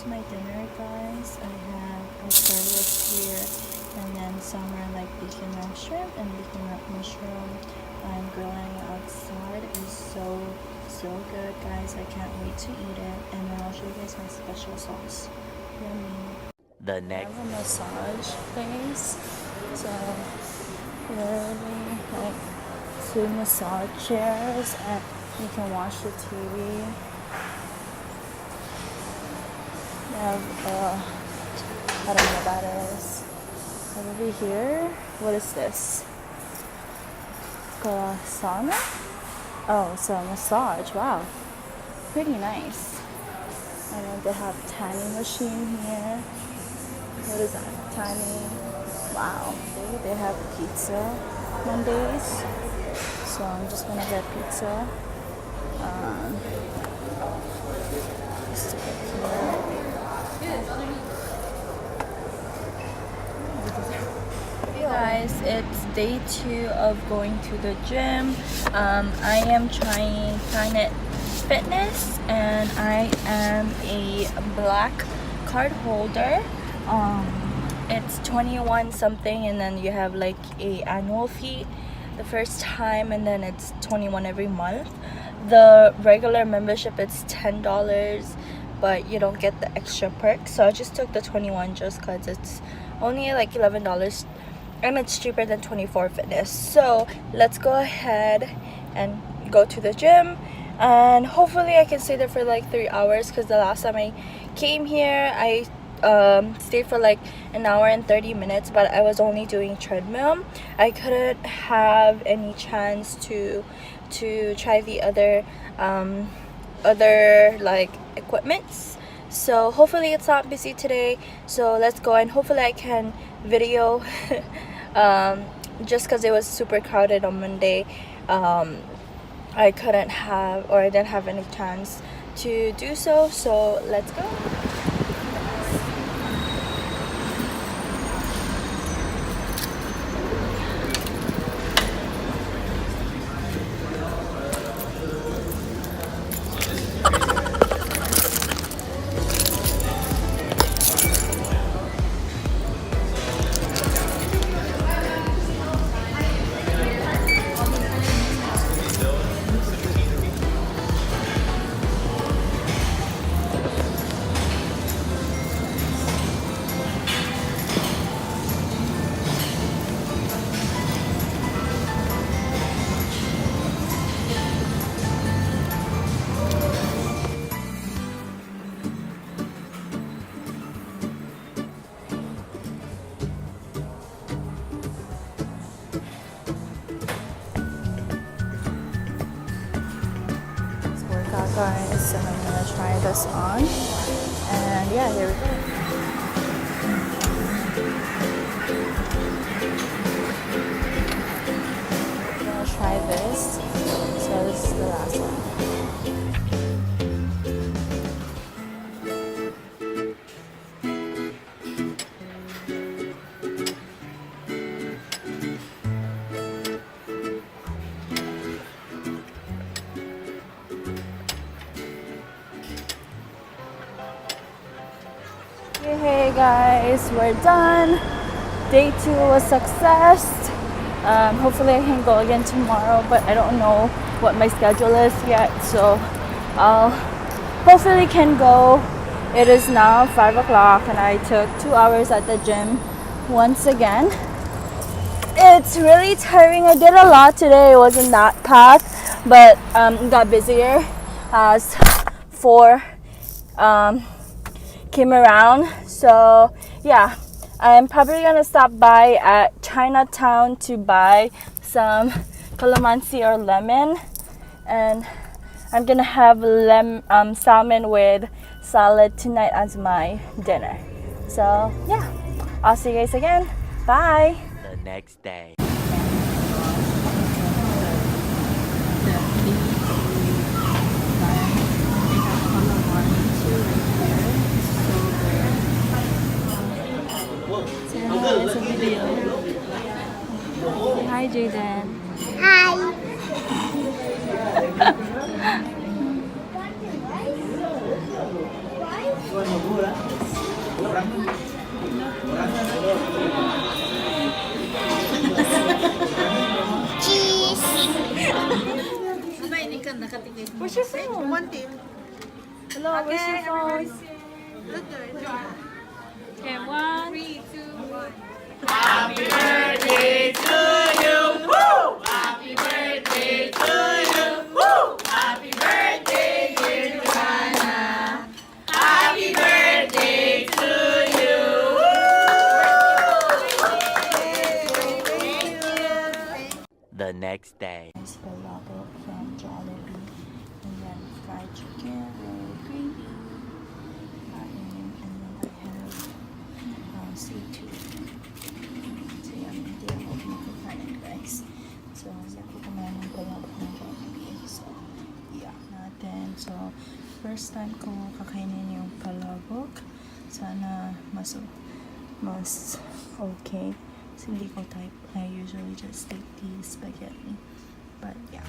my dinner, guys. I have asparagus here, and then some are like bacon wrap shrimp and bacon wrap mushroom. I'm grilling outside. It's so good, guys. I can't wait to eat it. And then I'll show you guys my special sauce. Yummy. The next. I have a massage place, so literally like 2 massage chairs, and you can watch the TV. They have I don't know what that is. And over here, what is this? Sauna? Oh, it's a massage. Wow, pretty nice. And then they have tanning machine here. What is that? Tanning. Wow. They have pizza Mondays. So I'm just gonna get pizza. Just to get here. Hey guys, it's day 2 of going to the gym. I am trying Planet Fitness, and I am a black card holder. It's 21 something, and then you have like a annual fee the first time, and then it's 21 every month. The regular membership is $10, but you don't get the extra perks. So I just took the 21 just because it's only like $11, and it's cheaper than 24 Fitness. So let's go ahead and go to the gym, and hopefully I can stay there for like 3 hours, because the last time I came here I stayed for like an hour and 30 minutes, but I was only doing treadmill. I couldn't have any chance to try the other like equipments. So hopefully it's not busy today, so let's go, and hopefully I can video just because it was super crowded on Monday. I couldn't have, or I didn't have any chance to do so, so let's go. Guys, and I'm gonna try this on, and yeah, here we go. I'm gonna try this, so this is the last one. Hey guys, we're done. Day 2 was success. Hopefully I can go again tomorrow, but I don't know what my schedule is yet, so I'll hopefully can go. It is now 5 o'clock, and I took 2 hours at the gym once again. It's really tiring. I did a lot today. It wasn't that packed, but it got busier as 4 came around. So yeah, I'm probably gonna stop by at Chinatown to buy some calamansi or lemon, and I'm gonna have salmon with salad tonight as my dinner. So yeah, I'll see you guys again. Bye. The next day. It's a video. Say hi, Jaden. Hi. Where's your phone? One team. Hello, where's your phone? Look good. Okay, 1. 3, 2, 1. The next day. Nice palabok from Jollibee. And then fried chicken with gravy. And then I have seafood. So yeah, hindi ako kumakain guys. So hindi ako kumain ng palabok ng Jollibee. So yeah, natin. So first time ko kakainin yung palabok. Sana mas okay. Kasi hindi ko type. I usually just take the spaghetti. But yeah.